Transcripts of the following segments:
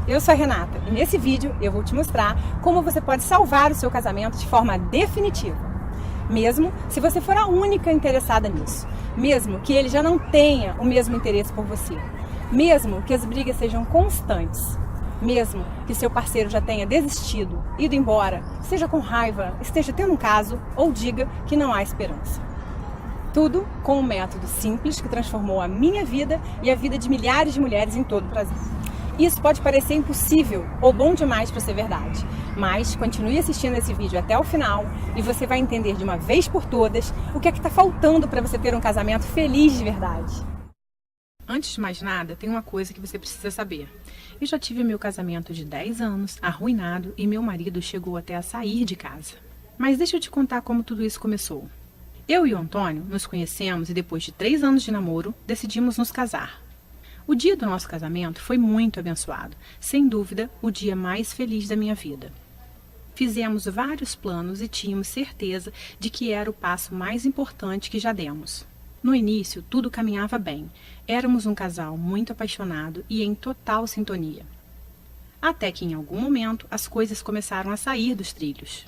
eu sou a Renata e nesse vídeo eu vou te mostrar como você pode salvar o seu casamento de forma definitiva. Mesmo se você for a única interessada nisso, mesmo que ele já não tenha o mesmo interesse por você, mesmo que as brigas sejam constantes, mesmo que seu parceiro já tenha desistido, ido embora, seja com raiva, esteja tendo um caso ou diga que não há esperança. Tudo com um método simples que transformou a minha vida e a vida de milhares de mulheres em todo o Brasil. Isso pode parecer impossível ou bom demais para ser verdade, mas continue assistindo esse vídeo até o final e você vai entender de uma vez por todas o que é que está faltando para você ter um casamento feliz de verdade. Antes de mais nada, tem uma coisa que você precisa saber. Eu já tive meu casamento de 10 anos, arruinado, e meu marido chegou até a sair de casa. Mas deixa eu te contar como tudo isso começou. Eu e o Antônio nos conhecemos e depois de 3 anos de namoro, decidimos nos casar. O dia do nosso casamento foi muito abençoado, sem dúvida o dia mais feliz da minha vida. Fizemos vários planos e tínhamos certeza de que era o passo mais importante que já demos. No início, tudo caminhava bem. Éramos um casal muito apaixonado e em total sintonia. Até que, em algum momento, as coisas começaram a sair dos trilhos.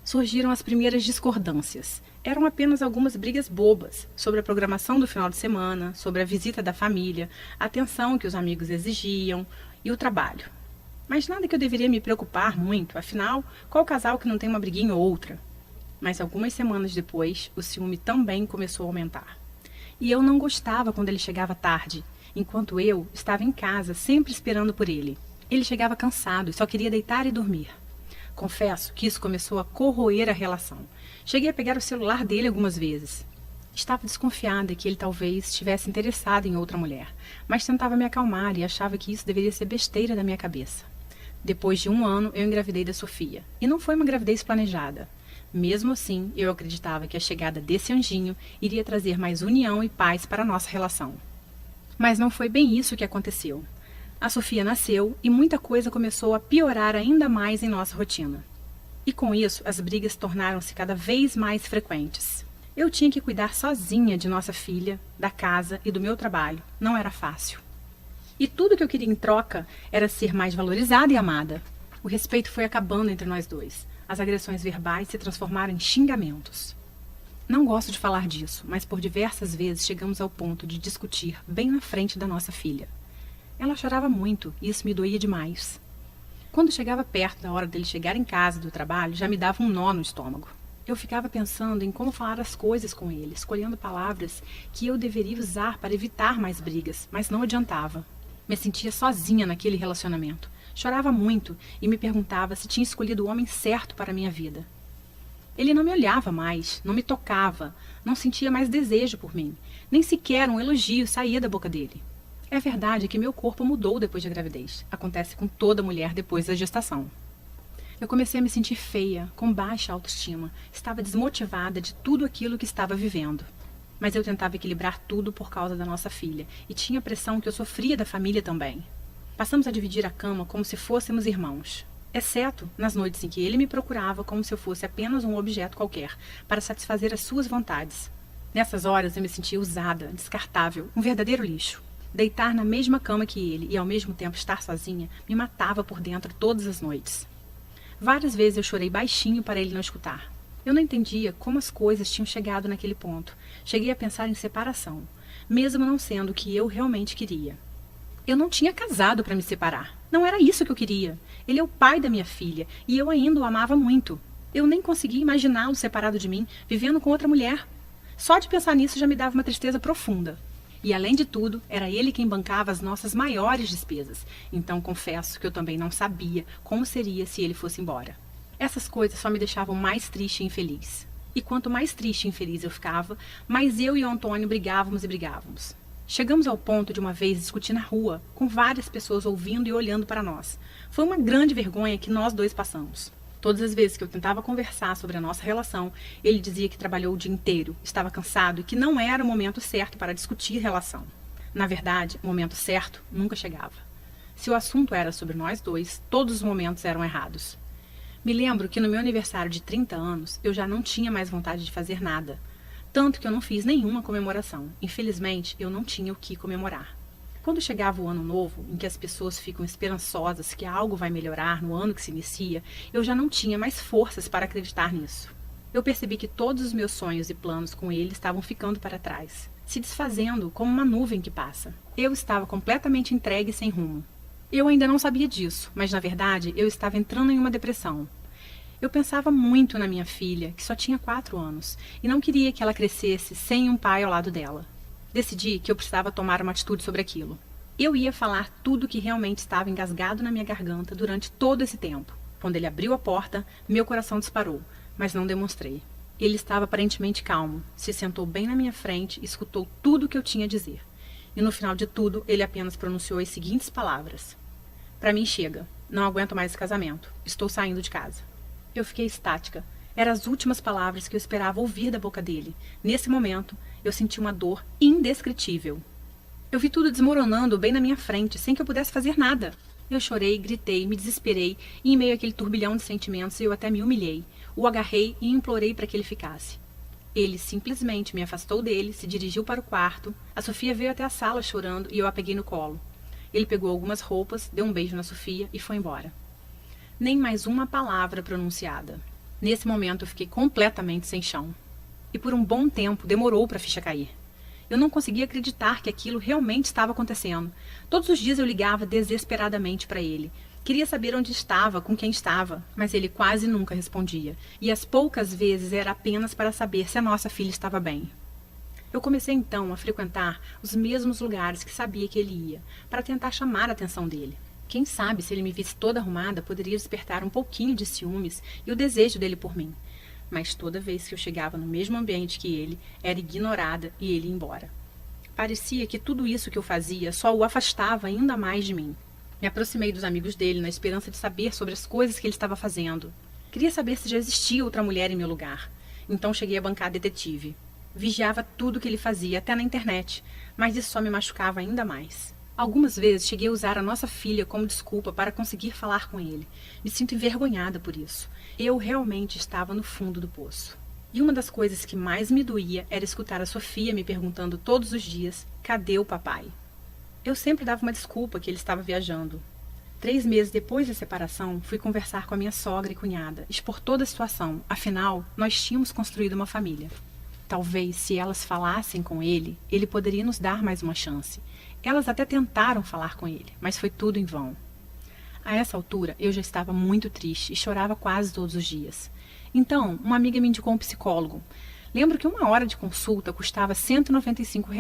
Surgiram as primeiras discordâncias. Eram apenas algumas brigas bobas sobre a programação do final de semana, sobre a visita da família, a atenção que os amigos exigiam e o trabalho. Mas nada que eu deveria me preocupar muito, afinal, qual casal que não tem uma briguinha ou outra? Mas algumas semanas depois, o ciúme também começou a aumentar. E eu não gostava quando ele chegava tarde, enquanto eu estava em casa, sempre esperando por ele. Ele chegava cansado e só queria deitar e dormir. Confesso que isso começou a corroer a relação. Cheguei a pegar o celular dele algumas vezes. Estava desconfiada que ele talvez estivesse interessado em outra mulher, mas tentava me acalmar e achava que isso deveria ser besteira da minha cabeça. Depois de 1 ano, eu engravidei da Sofia. E não foi uma gravidez planejada. Mesmo assim, eu acreditava que a chegada desse anjinho iria trazer mais união e paz para a nossa relação. Mas não foi bem isso que aconteceu. A Sofia nasceu e muita coisa começou a piorar ainda mais em nossa rotina. E com isso, as brigas tornaram-se cada vez mais frequentes. Eu tinha que cuidar sozinha de nossa filha, da casa e do meu trabalho. Não era fácil. E tudo que eu queria em troca era ser mais valorizada e amada. O respeito foi acabando entre nós dois. As agressões verbais se transformaram em xingamentos. Não gosto de falar disso, mas por diversas vezes chegamos ao ponto de discutir bem na frente da nossa filha. Ela chorava muito e isso me doía demais. Quando chegava perto da hora dele chegar em casa do trabalho, já me dava um nó no estômago. Eu ficava pensando em como falar as coisas com ele, escolhendo palavras que eu deveria usar para evitar mais brigas, mas não adiantava. Me sentia sozinha naquele relacionamento. Chorava muito e me perguntava se tinha escolhido o homem certo para a minha vida. Ele não me olhava mais, não me tocava, não sentia mais desejo por mim. Nem sequer um elogio saía da boca dele. É verdade que meu corpo mudou depois da gravidez. Acontece com toda mulher depois da gestação. Eu comecei a me sentir feia, com baixa autoestima. Estava desmotivada de tudo aquilo que estava vivendo. Mas eu tentava equilibrar tudo por causa da nossa filha. E tinha a pressão que eu sofria da família também. Passamos a dividir a cama como se fôssemos irmãos. Exceto nas noites em que ele me procurava como se eu fosse apenas um objeto qualquer, para satisfazer as suas vontades. Nessas horas eu me sentia usada, descartável, um verdadeiro lixo. Deitar na mesma cama que ele e ao mesmo tempo estar sozinha me matava por dentro todas as noites. Várias vezes eu chorei baixinho para ele não escutar. Eu não entendia como as coisas tinham chegado naquele ponto. Cheguei a pensar em separação, mesmo não sendo o que eu realmente queria. Eu não tinha casado para me separar. Não era isso que eu queria. Ele é o pai da minha filha e eu ainda o amava muito. Eu nem conseguia imaginá-lo separado de mim, vivendo com outra mulher. Só de pensar nisso já me dava uma tristeza profunda. E além de tudo, era ele quem bancava as nossas maiores despesas. Então confesso que eu também não sabia como seria se ele fosse embora. Essas coisas só me deixavam mais triste e infeliz. E quanto mais triste e infeliz eu ficava, mais eu e o Antônio brigávamos e brigávamos. Chegamos ao ponto de uma vez discutir na rua, com várias pessoas ouvindo e olhando para nós. Foi uma grande vergonha que nós dois passamos. Todas as vezes que eu tentava conversar sobre a nossa relação, ele dizia que trabalhou o dia inteiro, estava cansado e que não era o momento certo para discutir relação. Na verdade, o momento certo nunca chegava. Se o assunto era sobre nós dois, todos os momentos eram errados. Me lembro que no meu aniversário de 30 anos, eu já não tinha mais vontade de fazer nada. Tanto que eu não fiz nenhuma comemoração. Infelizmente, eu não tinha o que comemorar. Quando chegava o ano novo, em que as pessoas ficam esperançosas que algo vai melhorar no ano que se inicia, eu já não tinha mais forças para acreditar nisso. Eu percebi que todos os meus sonhos e planos com ele estavam ficando para trás, se desfazendo como uma nuvem que passa. Eu estava completamente entregue e sem rumo. Eu ainda não sabia disso, mas na verdade eu estava entrando em uma depressão. Eu pensava muito na minha filha, que só tinha 4 anos, e não queria que ela crescesse sem um pai ao lado dela. Decidi que eu precisava tomar uma atitude sobre aquilo. Eu ia falar tudo que realmente estava engasgado na minha garganta durante todo esse tempo. Quando ele abriu a porta, meu coração disparou, mas não demonstrei. Ele estava aparentemente calmo, se sentou bem na minha frente e escutou tudo o que eu tinha a dizer. E no final de tudo, ele apenas pronunciou as seguintes palavras: "Para mim chega. Não aguento mais esse casamento. Estou saindo de casa." Eu fiquei estática. Eram as últimas palavras que eu esperava ouvir da boca dele. Nesse momento, eu senti uma dor indescritível. Eu vi tudo desmoronando bem na minha frente, sem que eu pudesse fazer nada. Eu chorei, gritei, me desesperei, e em meio àquele turbilhão de sentimentos eu até me humilhei. O agarrei e implorei para que ele ficasse. Ele simplesmente me afastou dele, se dirigiu para o quarto. A Sofia veio até a sala chorando e eu a peguei no colo. Ele pegou algumas roupas, deu um beijo na Sofia e foi embora. Nem mais uma palavra pronunciada. Nesse momento eu fiquei completamente sem chão. E por um bom tempo demorou para a ficha cair. Eu não conseguia acreditar que aquilo realmente estava acontecendo. Todos os dias eu ligava desesperadamente para ele. Queria saber onde estava, com quem estava, mas ele quase nunca respondia. E as poucas vezes era apenas para saber se a nossa filha estava bem. Eu comecei então a frequentar os mesmos lugares que sabia que ele ia, para tentar chamar a atenção dele. Quem sabe, se ele me visse toda arrumada, poderia despertar um pouquinho de ciúmes e o desejo dele por mim. Mas toda vez que eu chegava no mesmo ambiente que ele, era ignorada e ele ia embora. Parecia que tudo isso que eu fazia só o afastava ainda mais de mim. Me aproximei dos amigos dele na esperança de saber sobre as coisas que ele estava fazendo. Queria saber se já existia outra mulher em meu lugar. Então cheguei a bancar detetive. Vigiava tudo que ele fazia, até na internet, mas isso só me machucava ainda mais. Algumas vezes cheguei a usar a nossa filha como desculpa para conseguir falar com ele. Me sinto envergonhada por isso. Eu realmente estava no fundo do poço. E uma das coisas que mais me doía era escutar a Sofia me perguntando todos os dias: cadê o papai? Eu sempre dava uma desculpa que ele estava viajando. 3 meses depois da separação, fui conversar com a minha sogra e cunhada, expor toda a situação. Afinal, nós tínhamos construído uma família. Talvez, se elas falassem com ele, ele poderia nos dar mais uma chance. Elas até tentaram falar com ele, mas foi tudo em vão. A essa altura, eu já estava muito triste e chorava quase todos os dias. Então, uma amiga me indicou um psicólogo. Lembro que 1 hora de consulta custava R$ 195.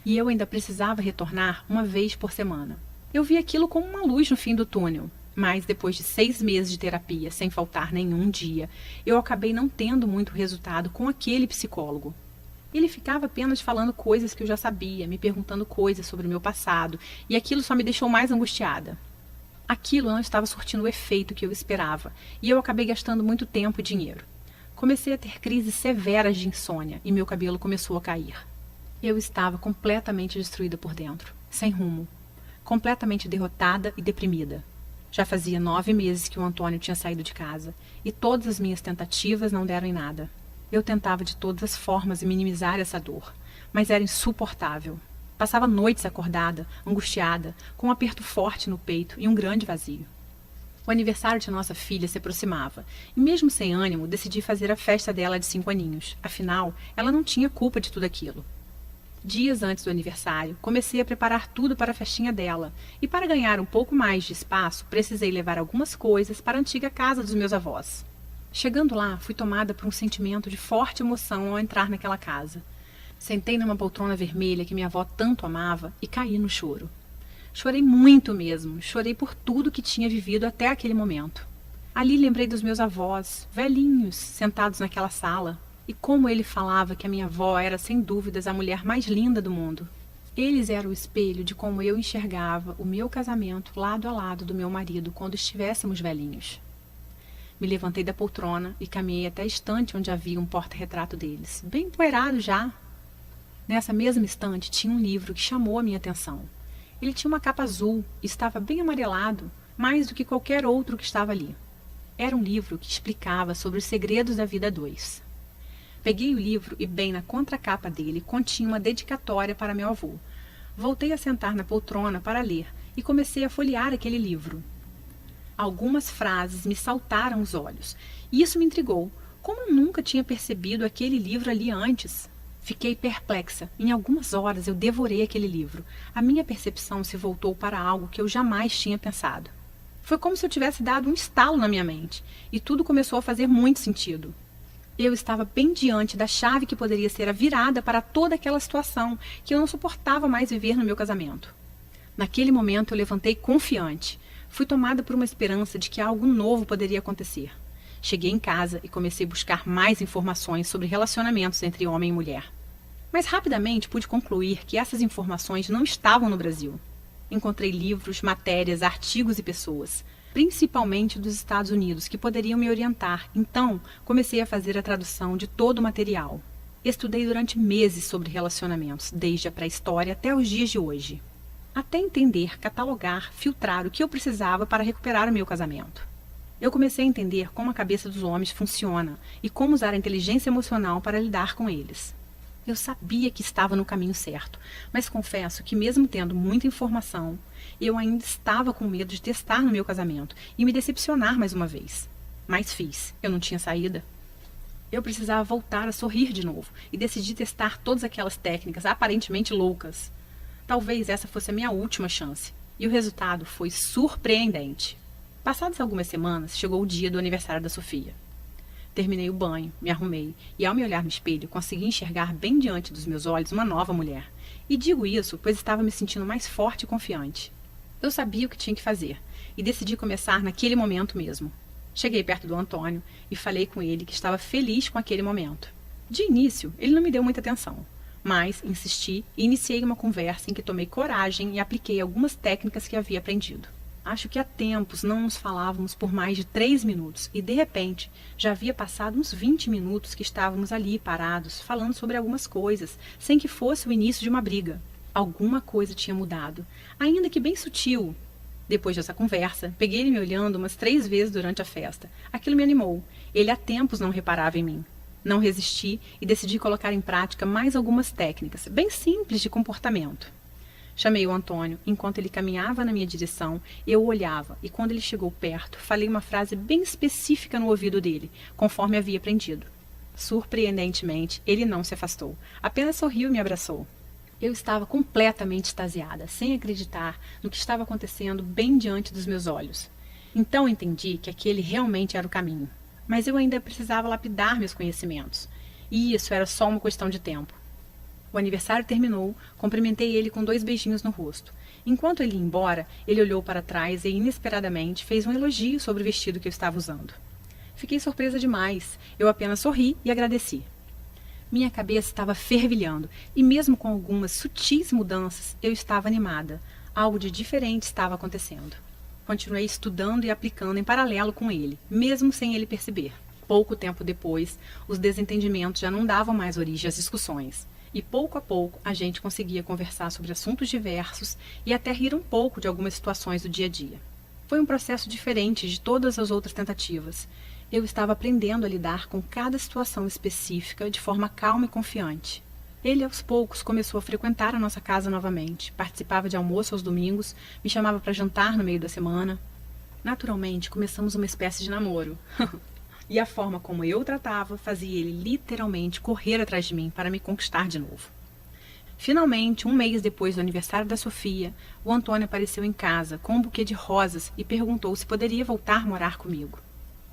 E eu ainda precisava retornar uma vez por semana. Eu vi aquilo como uma luz no fim do túnel. Mas depois de 6 meses de terapia, sem faltar nenhum dia, eu acabei não tendo muito resultado com aquele psicólogo. Ele ficava apenas falando coisas que eu já sabia, me perguntando coisas sobre o meu passado, e aquilo só me deixou mais angustiada. Aquilo não estava surtindo o efeito que eu esperava, e eu acabei gastando muito tempo e dinheiro. Comecei a ter crises severas de insônia, e meu cabelo começou a cair. Eu estava completamente destruída por dentro, sem rumo, completamente derrotada e deprimida. Já fazia 9 meses que o Antônio tinha saído de casa, e todas as minhas tentativas não deram em nada. Eu tentava de todas as formas minimizar essa dor, mas era insuportável. Passava noites acordada, angustiada, com um aperto forte no peito e um grande vazio. O aniversário de nossa filha se aproximava, e mesmo sem ânimo, decidi fazer a festa dela de 5 aninhos. Afinal, ela não tinha culpa de tudo aquilo. Dias antes do aniversário, comecei a preparar tudo para a festinha dela, e para ganhar um pouco mais de espaço, precisei levar algumas coisas para a antiga casa dos meus avós. Chegando lá, fui tomada por um sentimento de forte emoção ao entrar naquela casa. Sentei numa poltrona vermelha que minha avó tanto amava e caí no choro. Chorei muito mesmo, chorei por tudo que tinha vivido até aquele momento. Ali lembrei dos meus avós, velhinhos, sentados naquela sala, e como ele falava que a minha avó era sem dúvidas a mulher mais linda do mundo. Eles eram o espelho de como eu enxergava o meu casamento lado a lado do meu marido quando estivéssemos velhinhos. Me levantei da poltrona e caminhei até a estante onde havia um porta-retrato deles, bem empoeirado já. Nessa mesma estante tinha um livro que chamou a minha atenção. Ele tinha uma capa azul e estava bem amarelado, mais do que qualquer outro que estava ali. Era um livro que explicava sobre os segredos da vida a 2. Peguei o livro e bem na contracapa dele continha uma dedicatória para meu avô. Voltei a sentar na poltrona para ler e comecei a folhear aquele livro. Algumas frases me saltaram aos olhos e isso me intrigou. Como eu nunca tinha percebido aquele livro ali antes? Fiquei perplexa. Em algumas horas eu devorei aquele livro. A minha percepção se voltou para algo que eu jamais tinha pensado. Foi como se eu tivesse dado um estalo na minha mente e tudo começou a fazer muito sentido. Eu estava bem diante da chave que poderia ser a virada para toda aquela situação que eu não suportava mais viver no meu casamento. Naquele momento eu levantei confiante. Fui tomada por uma esperança de que algo novo poderia acontecer. Cheguei em casa e comecei a buscar mais informações sobre relacionamentos entre homem e mulher. Mas rapidamente pude concluir que essas informações não estavam no Brasil. Encontrei livros, matérias, artigos e pessoas, principalmente dos Estados Unidos, que poderiam me orientar. Então, comecei a fazer a tradução de todo o material. Estudei durante meses sobre relacionamentos, desde a pré-história até os dias de hoje. Até entender, catalogar, filtrar o que eu precisava para recuperar o meu casamento. Eu comecei a entender como a cabeça dos homens funciona e como usar a inteligência emocional para lidar com eles. Eu sabia que estava no caminho certo, mas confesso que mesmo tendo muita informação, eu ainda estava com medo de testar no meu casamento e me decepcionar mais uma vez. Mas fiz, eu não tinha saída. Eu precisava voltar a sorrir de novo e decidi testar todas aquelas técnicas aparentemente loucas. Talvez essa fosse a minha última chance, e o resultado foi surpreendente. Passadas algumas semanas, chegou o dia do aniversário da Sofia. Terminei o banho, me arrumei e, ao me olhar no espelho, consegui enxergar bem diante dos meus olhos uma nova mulher. E digo isso, pois estava me sentindo mais forte e confiante. Eu sabia o que tinha que fazer e decidi começar naquele momento mesmo. Cheguei perto do Antônio e falei com ele que estava feliz com aquele momento. De início, ele não me deu muita atenção, mas insisti e iniciei uma conversa em que tomei coragem e apliquei algumas técnicas que havia aprendido. Acho que há tempos não nos falávamos por mais de 3 minutos e, de repente, já havia passado uns 20 minutos que estávamos ali parados, falando sobre algumas coisas, sem que fosse o início de uma briga. Alguma coisa tinha mudado, ainda que bem sutil. Depois dessa conversa, peguei ele me olhando umas 3 vezes durante a festa. Aquilo me animou. Ele há tempos não reparava em mim. Não resisti e decidi colocar em prática mais algumas técnicas, bem simples de comportamento. Chamei o Antônio. Enquanto ele caminhava na minha direção, eu o olhava e, quando ele chegou perto, falei uma frase bem específica no ouvido dele, conforme havia aprendido. Surpreendentemente, ele não se afastou. Apenas sorriu e me abraçou. Eu estava completamente extasiada, sem acreditar no que estava acontecendo bem diante dos meus olhos. Então entendi que aquele realmente era o caminho. Mas eu ainda precisava lapidar meus conhecimentos. E isso era só uma questão de tempo. O aniversário terminou, cumprimentei ele com 2 beijinhos no rosto. Enquanto ele ia embora, ele olhou para trás e, inesperadamente, fez um elogio sobre o vestido que eu estava usando. Fiquei surpresa demais. Eu apenas sorri e agradeci. Minha cabeça estava fervilhando, e mesmo com algumas sutis mudanças, eu estava animada. Algo de diferente estava acontecendo. Continuei estudando e aplicando em paralelo com ele, mesmo sem ele perceber. Pouco tempo depois, os desentendimentos já não davam mais origem às discussões. E pouco a pouco a gente conseguia conversar sobre assuntos diversos e até rir um pouco de algumas situações do dia a dia. Foi um processo diferente de todas as outras tentativas. Eu estava aprendendo a lidar com cada situação específica de forma calma e confiante. Ele, aos poucos, começou a frequentar a nossa casa novamente, participava de almoço aos domingos, me chamava para jantar no meio da semana. Naturalmente, começamos uma espécie de namoro. E a forma como eu o tratava fazia ele literalmente correr atrás de mim para me conquistar de novo. Finalmente, um mês depois do aniversário da Sofia, o Antônio apareceu em casa com um buquê de rosas e perguntou se poderia voltar a morar comigo.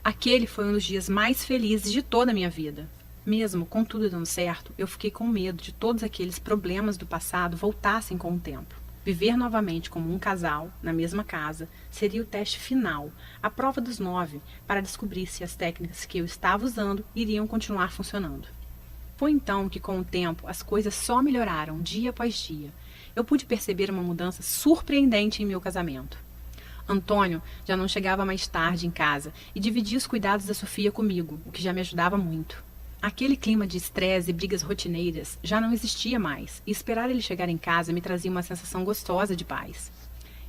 Aquele foi um dos dias mais felizes de toda a minha vida. Mesmo com tudo dando certo, eu fiquei com medo de todos aqueles problemas do passado voltassem com o tempo. Viver novamente como um casal, na mesma casa, seria o teste final, a prova dos 9, para descobrir se as técnicas que eu estava usando iriam continuar funcionando. Foi então que, com o tempo, as coisas só melhoraram dia após dia. Eu pude perceber uma mudança surpreendente em meu casamento. Antônio já não chegava mais tarde em casa e dividia os cuidados da Sofia comigo, o que já me ajudava muito. Aquele clima de estresse e brigas rotineiras já não existia mais, e esperar ele chegar em casa me trazia uma sensação gostosa de paz.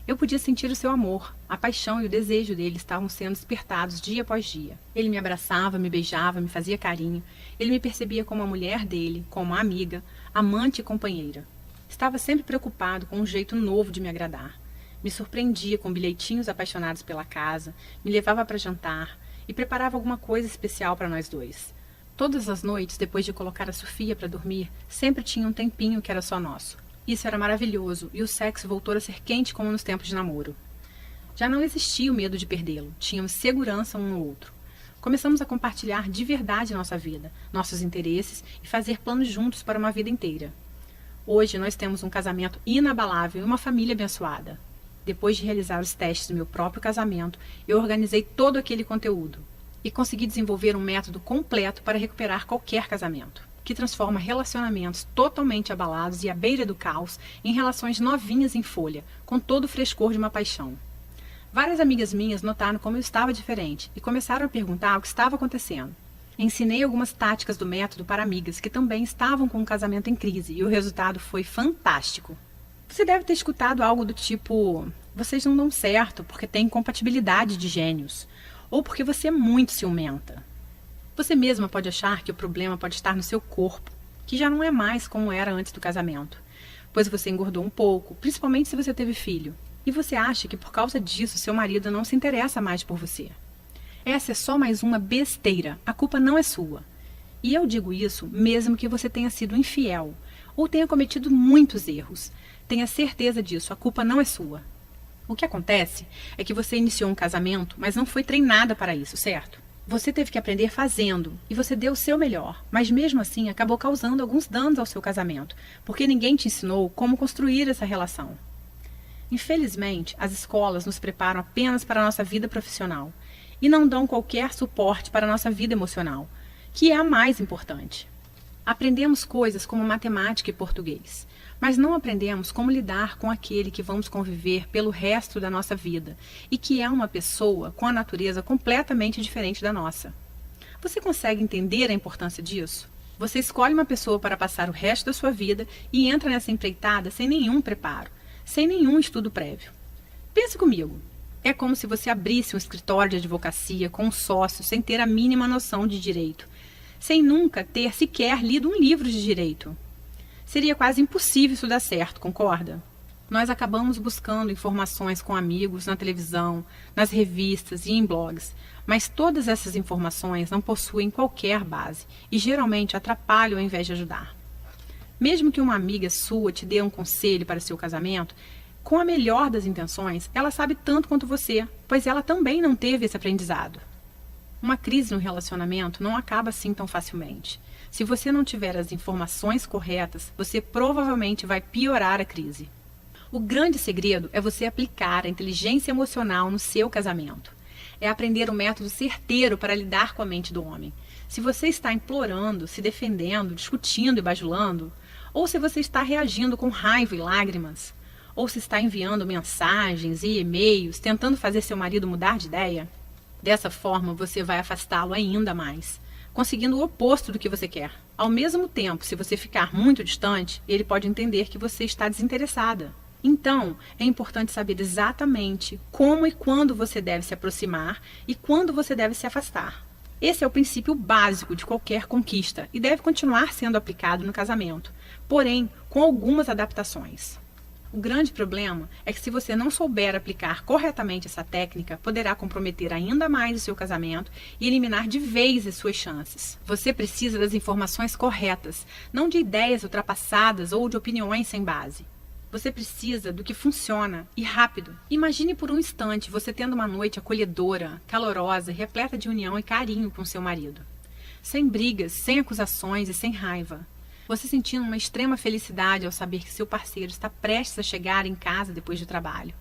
Eu podia sentir o seu amor, a paixão e o desejo dele estavam sendo despertados dia após dia. Ele me abraçava, me beijava, me fazia carinho. Ele me percebia como a mulher dele, como uma amiga, amante e companheira. Estava sempre preocupado com um jeito novo de me agradar. Me surpreendia com bilhetinhos apaixonados pela casa, me levava para jantar e preparava alguma coisa especial para nós dois. Todas as noites, depois de colocar a Sofia para dormir, sempre tinha um tempinho que era só nosso. Isso era maravilhoso e o sexo voltou a ser quente como nos tempos de namoro. Já não existia o medo de perdê-lo, tínhamos segurança um no outro. Começamos a compartilhar de verdade nossa vida, nossos interesses e fazer planos juntos para uma vida inteira. Hoje nós temos um casamento inabalável e uma família abençoada. Depois de realizar os testes do meu próprio casamento, eu organizei todo aquele conteúdo e consegui desenvolver um método completo para recuperar qualquer casamento, que transforma relacionamentos totalmente abalados e à beira do caos em relações novinhas em folha, com todo o frescor de uma paixão. Várias amigas minhas notaram como eu estava diferente e começaram a perguntar o que estava acontecendo. Ensinei algumas táticas do método para amigas que também estavam com um casamento em crise e o resultado foi fantástico. Você deve ter escutado algo do tipo: vocês não dão certo porque têm incompatibilidade de gênios, ou porque você é muito ciumenta. Você mesma pode achar que o problema pode estar no seu corpo, que já não é mais como era antes do casamento, pois você engordou um pouco, principalmente se você teve filho, e você acha que por causa disso seu marido não se interessa mais por você. Essa é só mais uma besteira, a culpa não é sua. E eu digo isso mesmo que você tenha sido infiel, ou tenha cometido muitos erros. Tenha certeza disso, a culpa não é sua. O que acontece é que você iniciou um casamento, mas não foi treinada para isso, certo? Você teve que aprender fazendo, e você deu o seu melhor, mas mesmo assim acabou causando alguns danos ao seu casamento, porque ninguém te ensinou como construir essa relação. Infelizmente, as escolas nos preparam apenas para a nossa vida profissional, e não dão qualquer suporte para a nossa vida emocional, que é a mais importante. Aprendemos coisas como matemática e português, mas não aprendemos como lidar com aquele que vamos conviver pelo resto da nossa vida e que é uma pessoa com a natureza completamente diferente da nossa. Você consegue entender a importância disso? Você escolhe uma pessoa para passar o resto da sua vida e entra nessa empreitada sem nenhum preparo, sem nenhum estudo prévio. Pense comigo. É como se você abrisse um escritório de advocacia com um sócio sem ter a mínima noção de direito, sem nunca ter sequer lido um livro de direito. Seria quase impossível isso dar certo, concorda? Nós acabamos buscando informações com amigos na televisão, nas revistas e em blogs, mas todas essas informações não possuem qualquer base e geralmente atrapalham ao invés de ajudar. Mesmo que uma amiga sua te dê um conselho para seu casamento, com a melhor das intenções, ela sabe tanto quanto você, pois ela também não teve esse aprendizado. Uma crise no relacionamento não acaba assim tão facilmente. Se você não tiver as informações corretas, você provavelmente vai piorar a crise. O grande segredo é você aplicar a inteligência emocional no seu casamento. É aprender o método certeiro para lidar com a mente do homem. Se você está implorando, se defendendo, discutindo e bajulando, ou se você está reagindo com raiva e lágrimas, ou se está enviando mensagens e e-mails tentando fazer seu marido mudar de ideia, dessa forma você vai afastá-lo ainda mais, conseguindo o oposto do que você quer. Ao mesmo tempo, se você ficar muito distante, ele pode entender que você está desinteressada. Então, é importante saber exatamente como e quando você deve se aproximar e quando você deve se afastar. Esse é o princípio básico de qualquer conquista e deve continuar sendo aplicado no casamento, porém com algumas adaptações. O grande problema é que se você não souber aplicar corretamente essa técnica, poderá comprometer ainda mais o seu casamento e eliminar de vez as suas chances. Você precisa das informações corretas, não de ideias ultrapassadas ou de opiniões sem base. Você precisa do que funciona e rápido. Imagine por um instante você tendo uma noite acolhedora, calorosa, repleta de união e carinho com seu marido. Sem brigas, sem acusações e sem raiva. Você sentindo uma extrema felicidade ao saber que seu parceiro está prestes a chegar em casa depois do trabalho.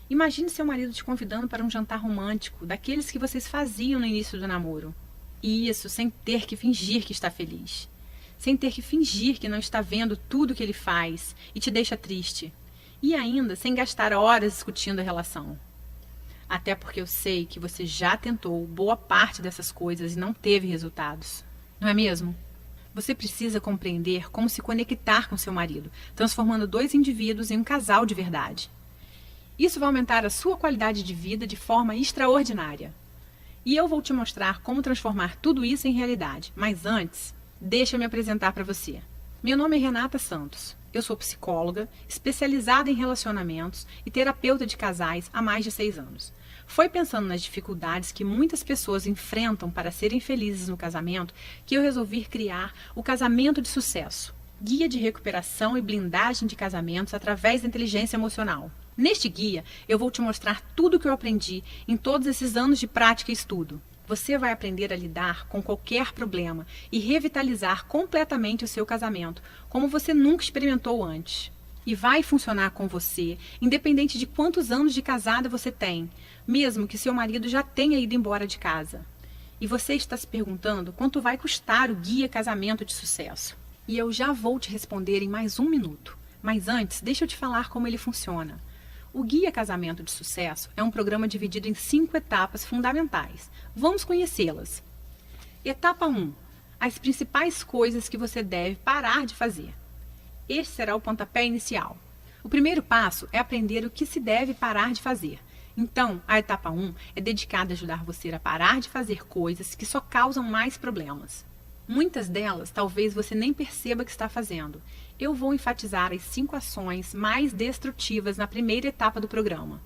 Imagine seu marido te convidando para um jantar romântico, daqueles que vocês faziam no início do namoro. E isso sem ter que fingir que está feliz. Sem ter que fingir que não está vendo tudo que ele faz e te deixa triste. E ainda sem gastar horas discutindo a relação. Até porque eu sei que você já tentou boa parte dessas coisas e não teve resultados. Não é mesmo? Você precisa compreender como se conectar com seu marido, transformando dois indivíduos em um casal de verdade. Isso vai aumentar a sua qualidade de vida de forma extraordinária. E eu vou te mostrar como transformar tudo isso em realidade. Mas antes, deixa eu me apresentar para você. Meu nome é Renata Santos. Eu sou psicóloga, especializada em relacionamentos e terapeuta de casais há mais de 6 anos. Foi pensando nas dificuldades que muitas pessoas enfrentam para serem felizes no casamento que eu resolvi criar o Casamento de Sucesso, guia de recuperação e blindagem de casamentos através da inteligência emocional. Neste guia, eu vou te mostrar tudo o que eu aprendi em todos esses anos de prática e estudo. Você vai aprender a lidar com qualquer problema e revitalizar completamente o seu casamento, como você nunca experimentou antes. E vai funcionar com você, independente de quantos anos de casada você tem, mesmo que seu marido já tenha ido embora de casa. E você está se perguntando quanto vai custar o Guia Casamento de Sucesso. E eu já vou te responder em mais 1 minuto. Mas antes, deixa eu te falar como ele funciona. O Guia Casamento de Sucesso é um programa dividido em 5 etapas fundamentais. Vamos conhecê-las. Etapa 1. As principais coisas que você deve parar de fazer. Este será o pontapé inicial. O primeiro passo é aprender o que se deve parar de fazer. Então, a etapa 1 é dedicada a ajudar você a parar de fazer coisas que só causam mais problemas. Muitas delas talvez você nem perceba que está fazendo. Eu vou enfatizar as 5 ações mais destrutivas na primeira etapa do programa.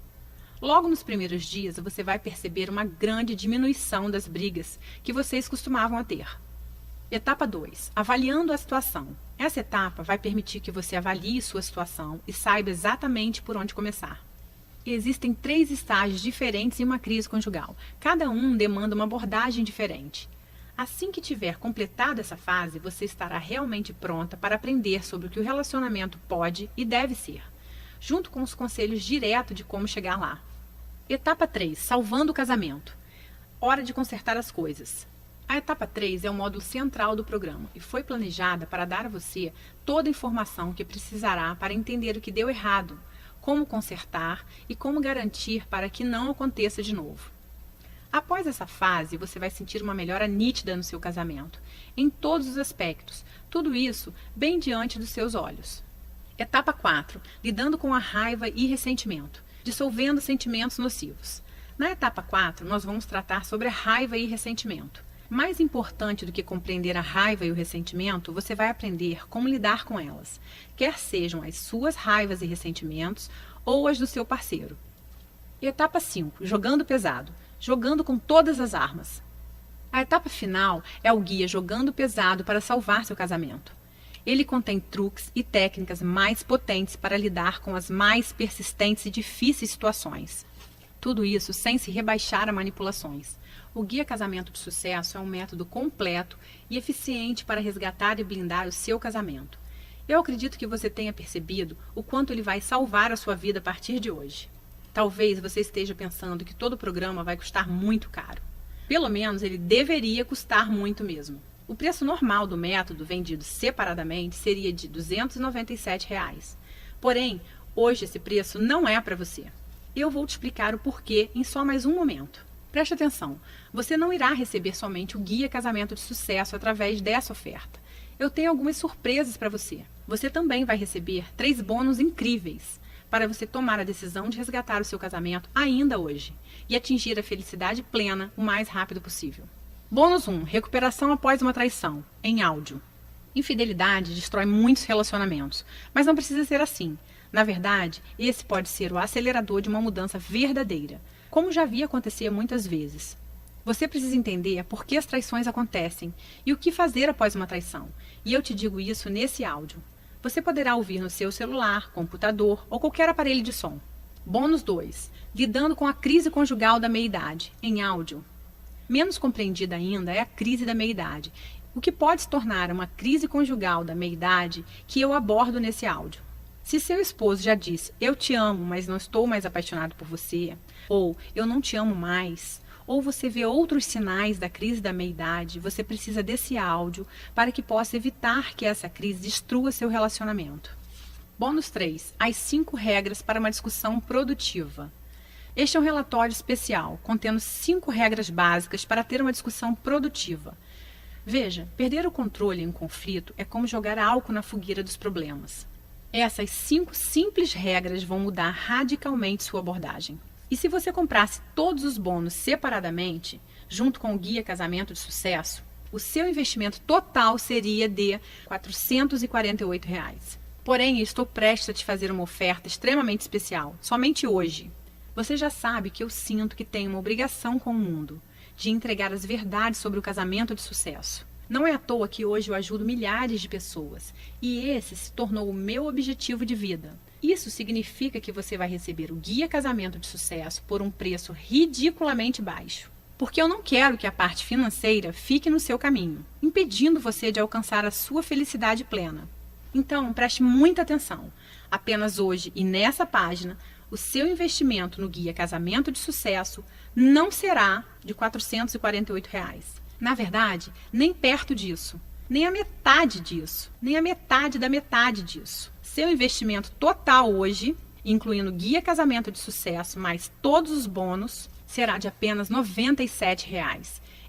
Logo nos primeiros dias, você vai perceber uma grande diminuição das brigas que vocês costumavam a ter. Etapa 2. Avaliando a situação. Essa etapa vai permitir que você avalie sua situação e saiba exatamente por onde começar. Existem 3 estágios diferentes em uma crise conjugal. Cada um demanda uma abordagem diferente. Assim que tiver completado essa fase, você estará realmente pronta para aprender sobre o que o relacionamento pode e deve ser, junto com os conselhos diretos de como chegar lá. Etapa 3. Salvando o casamento. Hora de consertar as coisas. A etapa 3 é o módulo central do programa e foi planejada para dar a você toda a informação que precisará para entender o que deu errado, como consertar e como garantir para que não aconteça de novo. Após essa fase, você vai sentir uma melhora nítida no seu casamento, em todos os aspectos, tudo isso bem diante dos seus olhos. Etapa 4. Lidando com a raiva e ressentimento, dissolvendo sentimentos nocivos. Na etapa 4, nós vamos tratar sobre a raiva e ressentimento. Mais importante do que compreender a raiva e o ressentimento, você vai aprender como lidar com elas, quer sejam as suas raivas e ressentimentos ou as do seu parceiro. Etapa 5. Jogando pesado. Jogando com todas as armas. A etapa final é o guia Jogando Pesado para salvar seu casamento. Ele contém truques e técnicas mais potentes para lidar com as mais persistentes e difíceis situações. Tudo isso sem se rebaixar a manipulações. O Guia Casamento de Sucesso é um método completo e eficiente para resgatar e blindar o seu casamento. Eu acredito que você tenha percebido o quanto ele vai salvar a sua vida a partir de hoje. Talvez você esteja pensando que todo o programa vai custar muito caro. Pelo menos ele deveria custar muito mesmo. O preço normal do método vendido separadamente seria de R$ 297. Porém, hoje esse preço não é para você. Eu vou te explicar o porquê em só mais um momento. Preste atenção, você não irá receber somente o Guia Casamento de Sucesso através dessa oferta. Eu tenho algumas surpresas para você. Você também vai receber 3 bônus incríveis para você tomar a decisão de resgatar o seu casamento ainda hoje e atingir a felicidade plena o mais rápido possível. Bônus 1. Recuperação após uma traição, em áudio. Infidelidade destrói muitos relacionamentos, mas não precisa ser assim. Na verdade, esse pode ser o acelerador de uma mudança verdadeira, como já vi acontecer muitas vezes. Você precisa entender por que as traições acontecem e o que fazer após uma traição, e eu te digo isso nesse áudio. Você poderá ouvir no seu celular, computador ou qualquer aparelho de som. Bônus 2. Lidando com a crise conjugal da meia-idade, em áudio. Menos compreendida ainda é a crise da meia-idade, o que pode se tornar uma crise conjugal da meia-idade que eu abordo nesse áudio. Se seu esposo já disse, eu te amo, mas não estou mais apaixonado por você, ou eu não te amo mais, ou você vê outros sinais da crise da meia-idade, você precisa desse áudio para que possa evitar que essa crise destrua seu relacionamento. Bônus 3. As 5 regras para uma discussão produtiva. Este é um relatório especial, contendo 5 regras básicas para ter uma discussão produtiva. Veja, perder o controle em um conflito é como jogar álcool na fogueira dos problemas. Essas 5 simples regras vão mudar radicalmente sua abordagem. E se você comprasse todos os bônus separadamente, junto com o Guia Casamento de Sucesso, o seu investimento total seria de R$ 448. Porém, eu estou prestes a te fazer uma oferta extremamente especial, somente hoje. Você já sabe que eu sinto que tenho uma obrigação com o mundo, de entregar as verdades sobre o casamento de sucesso. Não é à toa que hoje eu ajudo milhares de pessoas, e esse se tornou o meu objetivo de vida. Isso significa que você vai receber o Guia Casamento de Sucesso por um preço ridiculamente baixo. Porque eu não quero que a parte financeira fique no seu caminho, impedindo você de alcançar a sua felicidade plena. Então, preste muita atenção. Apenas hoje e nessa página, o seu investimento no Guia Casamento de Sucesso não será de R$ 448. Na verdade, nem perto disso, nem a metade disso, nem a metade da metade disso. Seu investimento total hoje, incluindo Guia Casamento de Sucesso mais todos os bônus, será de apenas R$ 97.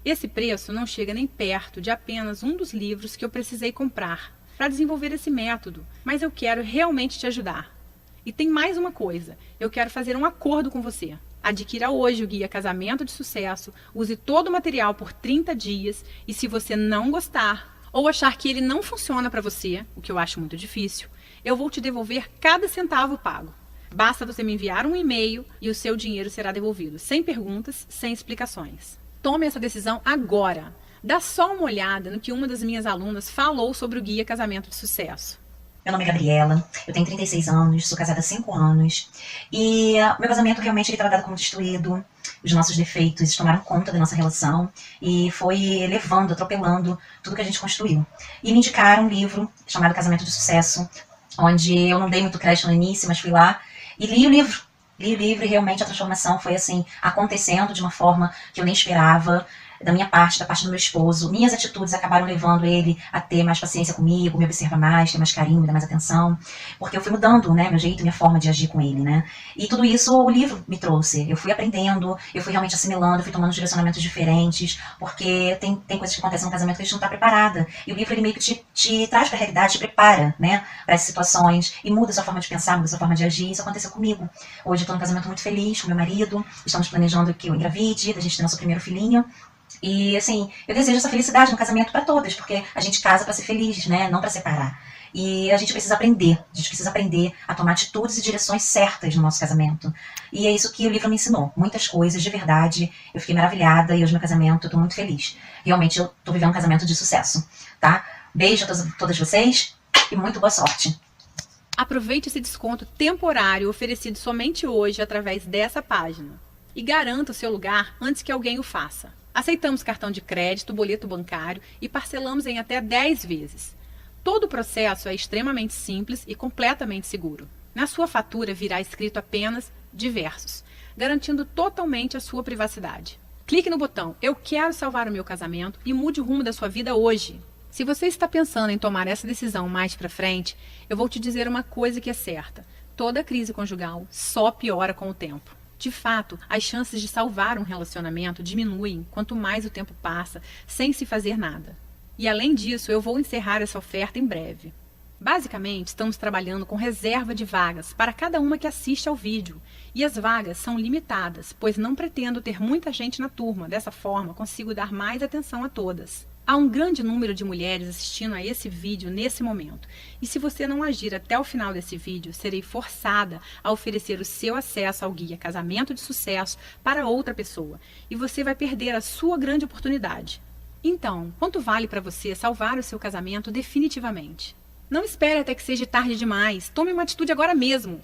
Esse preço não chega nem perto de apenas um dos livros que eu precisei comprar para desenvolver esse método, mas eu quero realmente te ajudar. E tem mais uma coisa, eu quero fazer um acordo com você. Adquira hoje o Guia Casamento de Sucesso, use todo o material por 30 dias e se você não gostar ou achar que ele não funciona para você, o que eu acho muito difícil, eu vou te devolver cada centavo pago. Basta você me enviar um e-mail e o seu dinheiro será devolvido, sem perguntas, sem explicações. Tome essa decisão agora. Dá só uma olhada no que uma das minhas alunas falou sobre o Guia Casamento de Sucesso. Meu nome é Gabriela, eu tenho 36 anos, sou casada há 5 anos e meu casamento realmente estava dado como destruído, os nossos defeitos tomaram conta da nossa relação e foi levando, atropelando tudo que a gente construiu. E me indicaram um livro chamado Casamento de Sucesso, onde eu não dei muito crédito no início, mas fui lá e li o livro. Li o livro e realmente a transformação foi assim, acontecendo de uma forma que eu nem esperava. Da minha parte, da parte do meu esposo, minhas atitudes acabaram levando ele a ter mais paciência comigo, me observar mais, ter mais carinho, me dar mais atenção, porque eu fui mudando, né, meu jeito, minha forma de agir com ele, né, e tudo isso o livro me trouxe, eu fui aprendendo, eu fui realmente assimilando, eu fui tomando direcionamentos diferentes, porque tem coisas que acontecem no casamento que a gente não está preparada, e o livro ele meio que te traz para a realidade, te prepara, né, para essas situações, e muda a sua forma de pensar, muda a sua forma de agir, isso aconteceu comigo. Hoje eu estou num casamento muito feliz com meu marido, estamos planejando que eu engravide, a gente tem nosso primeiro filhinho. E assim, eu desejo essa felicidade no casamento para todas, porque a gente casa para ser feliz, né? Não para separar. E a gente precisa aprender a tomar atitudes e direções certas no nosso casamento. E é isso que o livro me ensinou, muitas coisas, de verdade. Eu fiquei maravilhada e hoje meu casamento, eu tô muito feliz. Realmente eu tô vivendo um casamento de sucesso, tá? Beijo a todas vocês e muito boa sorte. Aproveite esse desconto temporário oferecido somente hoje através dessa página e garanta o seu lugar antes que alguém o faça. Aceitamos cartão de crédito, boleto bancário e parcelamos em até 10 vezes. Todo o processo é extremamente simples e completamente seguro. Na sua fatura virá escrito apenas diversos, garantindo totalmente a sua privacidade. Clique no botão Eu quero salvar o meu casamento e mude o rumo da sua vida hoje. Se você está pensando em tomar essa decisão mais para frente, eu vou te dizer uma coisa que é certa. Toda crise conjugal só piora com o tempo. De fato, as chances de salvar um relacionamento diminuem quanto mais o tempo passa, sem se fazer nada. E além disso, eu vou encerrar essa oferta em breve. Basicamente, estamos trabalhando com reserva de vagas para cada uma que assiste ao vídeo. E as vagas são limitadas, pois não pretendo ter muita gente na turma. Dessa forma, consigo dar mais atenção a todas. Há um grande número de mulheres assistindo a esse vídeo nesse momento. E se você não agir até o final desse vídeo, serei forçada a oferecer o seu acesso ao Guia Casamento de Sucesso para outra pessoa. E você vai perder a sua grande oportunidade. Então, quanto vale para você salvar o seu casamento definitivamente? Não espere até que seja tarde demais. Tome uma atitude agora mesmo.